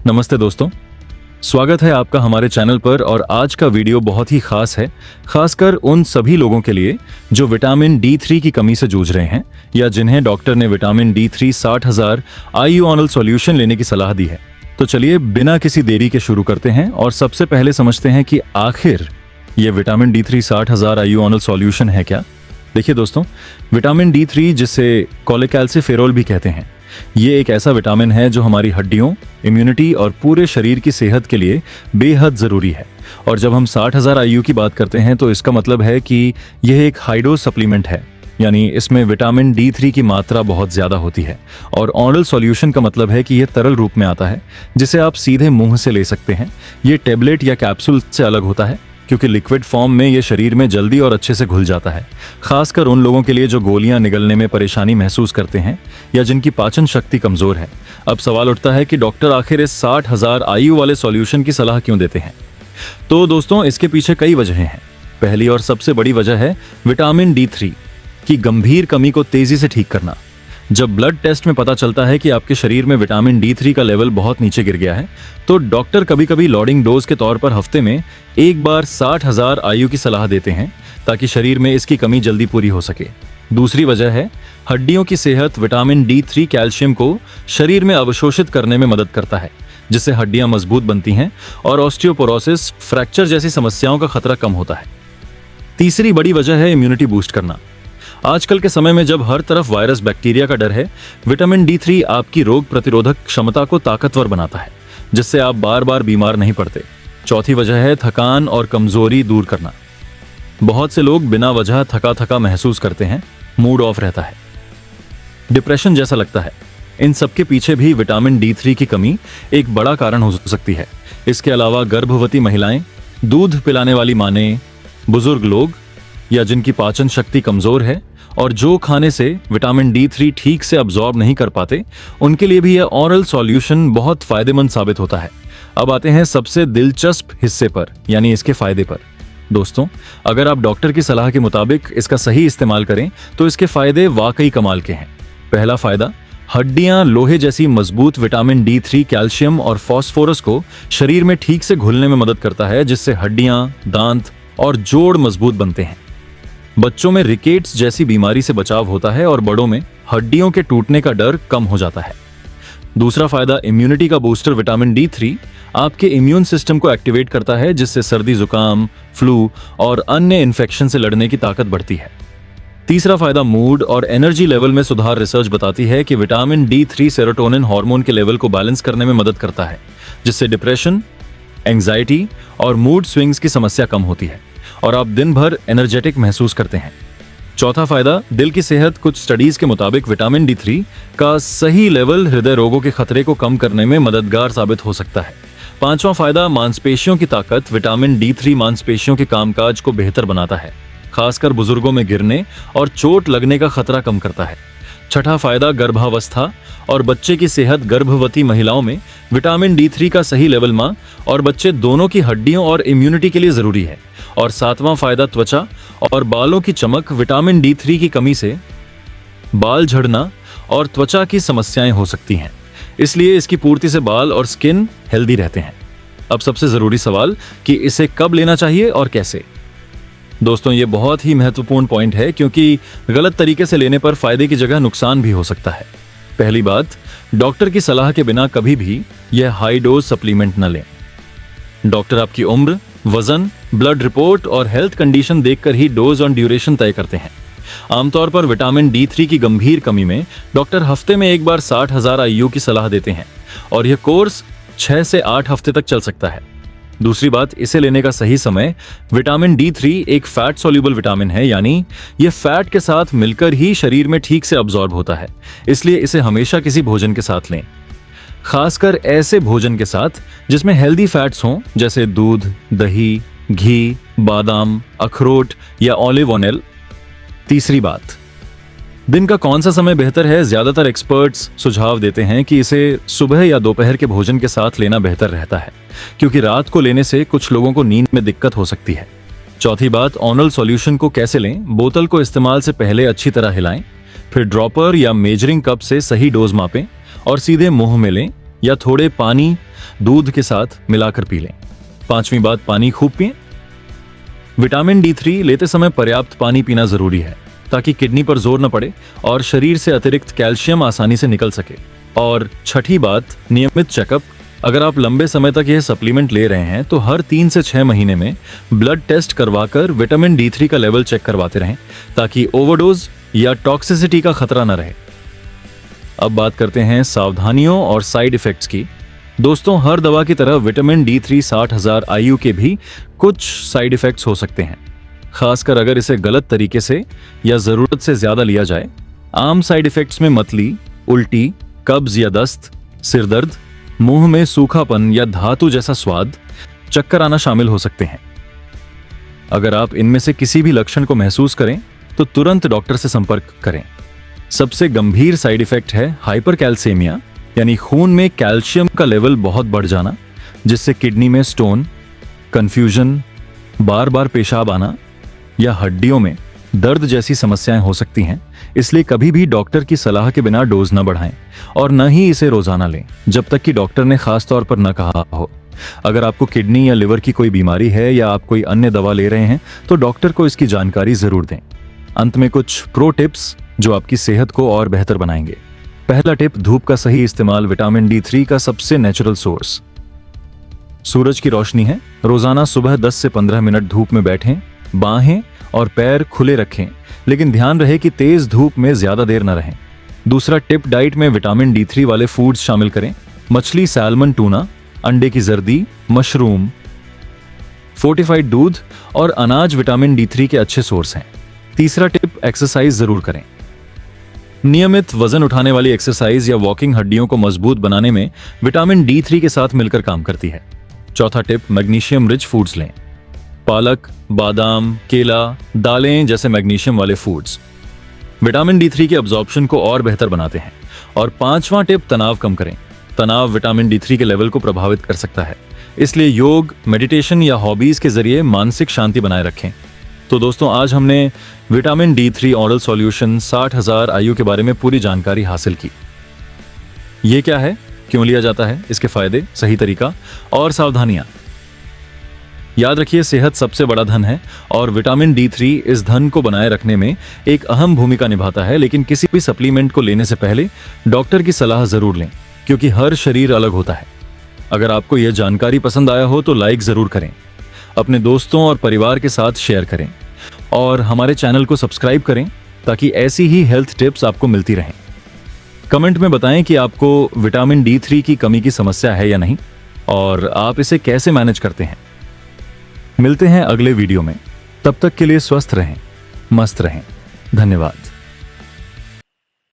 नमस्ते दोस्तों, स्वागत है आपका हमारे चैनल पर। और आज का वीडियो बहुत ही खास है, खासकर उन सभी लोगों के लिए जो विटामिन D3 की कमी से जूझ रहे हैं या जिन्हें डॉक्टर ने विटामिन D3 60,000 ioinol सॉल्यूशन लेने की सलाह दी है। तो चलिए बिना किसी देरी के शुरू करते हैं और सबसे पहले समझते हैं कि आखिर ये विटामिन D3 60,000 ioinol सॉल्यूशन है क्या। देखिए दोस्तों, विटामिन D3 जिसे कोलेकैल्सिफेरॉल भी कहते हैं, ये एक ऐसा विटामिन है जो हमारी हड्डियों, इम्यूनिटी और पूरे शरीर की सेहत के लिए बेहद ज़रूरी है। और जब हम 60,000 IU की बात करते हैं तो इसका मतलब है कि यह एक हाई डोज सप्लीमेंट है, यानी इसमें विटामिन D3 की मात्रा बहुत ज़्यादा होती है। और ऑरल सॉल्यूशन का मतलब है कि यह तरल रूप में आता है, जिसे आप सीधे मुंह से ले सकते हैं। ये टेबलेट या कैप्सूल से अलग होता है क्योंकि लिक्विड फॉर्म में ये शरीर में जल्दी और अच्छे से घुल जाता है, खासकर उन लोगों के लिए जो गोलियां निगलने में परेशानी महसूस करते हैं या जिनकी पाचन शक्ति कमजोर है। अब सवाल उठता है कि डॉक्टर आखिर इस 60,000 IU वाले सॉल्यूशन की सलाह क्यों देते हैं। तो दोस्तों, इसके पीछे कई वजहें हैं। पहली और सबसे बड़ी वजह है विटामिन D3 की गंभीर कमी को तेजी से ठीक करना। जब ब्लड टेस्ट में पता चलता है कि आपके शरीर में विटामिन D3 का लेवल बहुत नीचे गिर गया है, तो डॉक्टर कभी कभी लोडिंग डोज के तौर पर हफ्ते में एक बार 60,000 IU की सलाह देते हैं ताकि शरीर में इसकी कमी जल्दी पूरी हो सके। दूसरी वजह है हड्डियों की सेहत। विटामिन D3 कैल्शियम को शरीर में अवशोषित करने में मदद करता है, जिससे हड्डियां मजबूत बनती हैं और ऑस्टियोपोरोसिस, फ्रैक्चर जैसी समस्याओं का खतरा कम होता है। तीसरी बड़ी वजह है इम्यूनिटी बूस्ट करना। आजकल के समय में जब हर तरफ वायरस, बैक्टीरिया का डर है, विटामिन D3 आपकी रोग प्रतिरोधक क्षमता को ताकतवर बनाता है, जिससे आप बार बार बीमार नहीं पड़ते। चौथी वजह है थकान और कमजोरी दूर करना। बहुत से लोग बिना वजह थका थका महसूस करते हैं, मूड ऑफ रहता है, डिप्रेशन जैसा लगता है। इन सब के पीछे भी विटामिन D3 की कमी एक बड़ा कारण हो सकती है। इसके अलावा गर्भवती महिलाएं, दूध पिलाने वाली मानें, बुजुर्ग लोग या जिनकी पाचन शक्ति कमजोर है और जो खाने से विटामिन D3 ठीक से अब्सॉर्ब नहीं कर पाते, उनके लिए भी यह ऑरल सॉल्यूशन बहुत फायदेमंद साबित होता है। अब आते हैं सबसे दिलचस्प हिस्से पर, यानी इसके फायदे पर। दोस्तों, अगर आप डॉक्टर की सलाह के मुताबिक इसका सही इस्तेमाल करें तो इसके फायदे वाकई कमाल के हैं। पहला फायदा, हड्डियां लोहे जैसी मजबूत। विटामिन D3 कैल्शियम और फास्फोरस को शरीर में ठीक से घुलने में मदद करता है, जिससे हड्डियां, दांत और जोड़ मजबूत बनते हैं। बच्चों में रिकेट्स जैसी बीमारी से बचाव होता है और बड़ों में हड्डियों के टूटने का डर कम हो जाता है। दूसरा फायदा, इम्यूनिटी का बूस्टर। विटामिन D3 आपके इम्यून सिस्टम को एक्टिवेट करता है, जिससे सर्दी, जुकाम, फ्लू और अन्य इन्फेक्शन से लड़ने की ताकत बढ़ती है। तीसरा फायदा, मूड और एनर्जी लेवल में सुधार। रिसर्च बताती है कि विटामिन D3 सेरोटोनिन हार्मोन के लेवल को बैलेंस करने में मदद करता है, जिससे डिप्रेशन, एंजाइटी और मूड स्विंग्स की समस्या कम होती है और आप दिन भर एनर्जेटिक महसूस करते हैं। चौथा फायदा, दिल की सेहत। कुछ स्टडीज के मुताबिक विटामिन D3 का सही लेवल हृदय रोगों के खतरे को कम करने में मददगार साबित हो सकता है। पांचवा फायदा, मांसपेशियों की ताकत। विटामिन D3 मांसपेशियों के कामकाज को बेहतर बनाता है, खासकर बुजुर्गों में गिरने और चोट लगने का खतरा कम करता है। छठा फायदा, गर्भावस्था और बच्चे की सेहत। गर्भवती महिलाओं में विटामिन D3 का सही लेवल मां और बच्चे दोनों की हड्डियों और इम्यूनिटी के लिए जरूरी है। और सातवां फायदा, त्वचा और बालों की चमक। विटामिन D3 की कमी से बाल झड़ना और त्वचा की समस्याएं हो सकती हैं, इसलिए इसकी पूर्ति से बाल और स्किन हेल्दी रहते हैं। अब सबसे जरूरी सवाल कि इसे कब लेना चाहिए और कैसे। दोस्तों, ये बहुत ही महत्वपूर्ण पॉइंट है क्योंकि गलत तरीके से लेने पर फायदे की जगह नुकसान भी हो सकता है। पहली बात, डॉक्टर की सलाह के बिना कभी भी यह हाई डोज सप्लीमेंट न लें। डॉक्टर आपकी उम्र, वजन, ब्लड रिपोर्ट और हेल्थ कंडीशन देखकर ही डोज और ड्यूरेशन तय करते हैं। आमतौर पर विटामिन D3 की गंभीर कमी में डॉक्टर हफ्ते में एक बार 60,000 IU की सलाह देते हैं और यह कोर्स 6 से 8 हफ्ते तक चल सकता है। दूसरी बात, इसे लेने का सही समय। विटामिन D3 एक फैट सॉल्युबल विटामिन है, यानी यह फैट के साथ मिलकर ही शरीर में ठीक से अब्सॉर्ब होता है, इसलिए इसे हमेशा किसी भोजन के साथ लें, खासकर ऐसे भोजन के साथ जिसमें हेल्दी फैट्स हों, जैसे दूध, दही, घी, बादाम, अखरोट या ऑलिव ऑयल। तीसरी बात, दिन का कौन सा समय बेहतर है। ज्यादातर एक्सपर्ट्स सुझाव देते हैं कि इसे सुबह या दोपहर के भोजन के साथ लेना बेहतर रहता है, क्योंकि रात को लेने से कुछ लोगों को नींद में दिक्कत हो सकती है। चौथी बात, ऑनल सॉल्यूशन को कैसे लें। बोतल को इस्तेमाल से पहले अच्छी तरह हिलाएं, फिर ड्रॉपर या मेजरिंग कप से सही डोज मापें और सीधे मुंह में लें या थोड़े पानी दूध के साथ मिलाकर पी लें। 5वीं बात, पानी खूब पिएं। विटामिन D3 लेते समय पर्याप्त पानी पीना जरूरी है ताकि किडनी पर जोर न पड़े और शरीर से अतिरिक्त कैल्शियम आसानी से निकल सके। और छठी बात, नियमित चेकअप। अगर आप लंबे समय तक यह सप्लीमेंट ले रहे हैं तो हर 3 से 6 महीने में ब्लड टेस्ट करवाकर विटामिन D3 का लेवल चेक करवाते रहें ताकि ओवरडोज या टॉक्सिसिटी का खतरा न रहे। अब बात करते हैं सावधानियों और साइड इफेक्ट्स की। दोस्तों, हर दवा की तरह विटामिन D3 60,000 IU के भी कुछ साइड इफेक्ट्स हो सकते हैं, खासकर अगर इसे गलत तरीके से या जरूरत से ज्यादा लिया जाए। आम साइड इफेक्ट्स में मतली, उल्टी, कब्ज या दस्त, सिरदर्द, मुंह में सूखापन या धातु जैसा स्वाद, चक्कर आना शामिल हो सकते हैं। अगर आप इनमें से किसी भी लक्षण को महसूस करें तो तुरंत डॉक्टर से संपर्क करें। सबसे गंभीर साइड इफेक्ट है हाइपरकैल्सीमिया, यानी खून में कैल्शियम का लेवल बहुत बढ़ जाना, जिससे किडनी में स्टोन, कंफ्यूजन, बार बार पेशाब आना या हड्डियों में दर्द जैसी समस्याएं हो सकती हैं। इसलिए कभी भी डॉक्टर की सलाह के बिना डोज न बढ़ाएं और न ही इसे रोजाना लें जब तक कि डॉक्टर ने खास तौर पर न कहा हो। अगर आपको किडनी या लिवर की कोई बीमारी है या आप कोई अन्य दवा ले रहे हैं तो डॉक्टर को इसकी जानकारी जरूर दें। अंत में कुछ प्रो टिप्स जो आपकी सेहत को और बेहतर बनाएंगे। पहला टिप, धूप का सही इस्तेमाल विटामिन D3 का सबसे नेचुरल सोर्स सूरज की रोशनी है। रोजाना सुबह 10 से 15 मिनट धूप में बैठें, बाहें और पैर खुले रखें, लेकिन ध्यान रहे कि तेज धूप में ज्यादा देर न रहें। दूसरा टिप, डाइट में विटामिन D3 वाले फूड्स शामिल करें। मछली, सैल्मन, टूना, अंडे की जर्दी, मशरूम, फोर्टिफाइड दूध और अनाज विटामिन D3 के अच्छे सोर्स हैं। तीसरा टिप, एक्सरसाइज जरूर करें। नियमित वजन उठाने वाली एक्सरसाइज या वॉकिंग हड्डियों को मजबूत बनाने में विटामिन D3 के साथ मिलकर काम करती है। चौथा टिप, मैग्नीशियम रिच फूड्स लें। पालक, बादाम, केला, दालें जैसे मैग्नीशियम वाले फूड्स विटामिन D3 के अब्जॉर्प्शन को और बेहतर बनाते हैं। और 5वां टिप, तनाव कम करें। तनाव विटामिन D3 के लेवल को प्रभावित कर सकता है, इसलिए योग, मेडिटेशन या हॉबीज के जरिए मानसिक शांति बनाए रखें। तो दोस्तों, आज हमने विटामिन D3 ऑरल सॉल्यूशन 60,000 IU के बारे में पूरी जानकारी हासिल की। ये क्या है, क्यों लिया जाता है, इसके फायदे, सही तरीका और सावधानियां। याद रखिए, सेहत सबसे बड़ा धन है और विटामिन D3 इस धन को बनाए रखने में एक अहम भूमिका निभाता है। लेकिन किसी भी सप्लीमेंट को लेने से पहले डॉक्टर की सलाह जरूर लें, क्योंकि हर शरीर अलग होता है। अगर आपको यह जानकारी पसंद आया हो तो लाइक जरूर करें, अपने दोस्तों और परिवार के साथ शेयर करें और हमारे चैनल को सब्सक्राइब करें ताकि ऐसी ही हेल्थ टिप्स आपको मिलती रहें। कमेंट में बताएं कि आपको विटामिन D3 की कमी की समस्या है या नहीं और आप इसे कैसे मैनेज करते हैं। मिलते हैं अगले वीडियो में, तब तक के लिए स्वस्थ रहें, मस्त रहें। धन्यवाद।